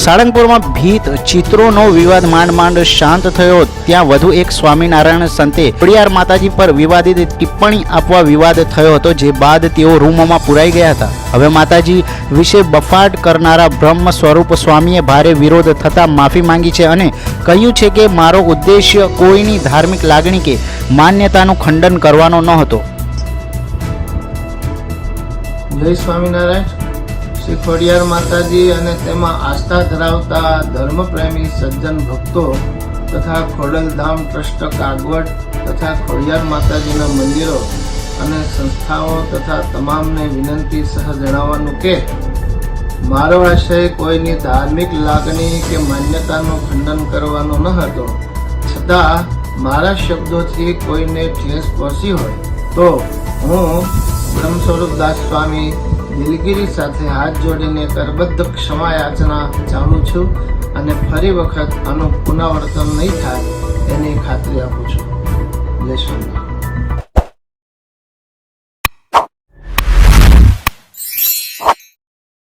સાળંગપુરમાં ભીત ચિત્રોનો વિવાદ માંડ શાંત થયો, ત્યાં વધુ એક સ્વામિનારાયણ સંતે ખોડિયાર માતાજી પર વિવાદિત ટિપ્પણી આપવા વિવાદ થયો હતો, જે બાદ તેઓ રૂમમાં પુરાઈ ગયા હતા. હવે માતાજી વિશે બફાટ કરનારા બ્રહ્મ સ્વરૂપ સ્વામીએ ભારે વિરોધ થતાં માફી માંગી છે અને કહ્યું છે કે મારો ઉદ્દેશ્ય કોઈની ધાર્મિક લાગણી કે માન્યતાનું ખંડન કરવાનો ન હતો. જય સ્વામિનારાયણ. શ્રી ખોડિયાર માતાજી અને તેમાં આસ્થા ધરાવતા ધર્મપ્રેમી સજ્જન ભક્તો તથા ખોડલધામ ટ્રસ્ટ કાગવડ તથા ખોડિયાર માતાજીના મંદિરો અને સંસ્થાઓ તથા તમામને વિનંતી સહ જણાવવાનું કે મારો આશય કોઈની ધાર્મિક લાગણી કે માન્યતાનું ખંડન કરવાનો ન હતો, છતાં મારા શબ્દોથી કોઈને ઠેસ પહોંચી હોય તો હું બ્રહ્મ સ્વરૂપદાસ સ્વામી દિલગીરી સાથે હાથ જોડીને કરબદ્ધ ક્ષમા યાચના ચાલું છું અને ફરી વખત આનું પુનરાવર્તન નહીં થાય એની ખાતરી આપું છું. જય સ્વામી.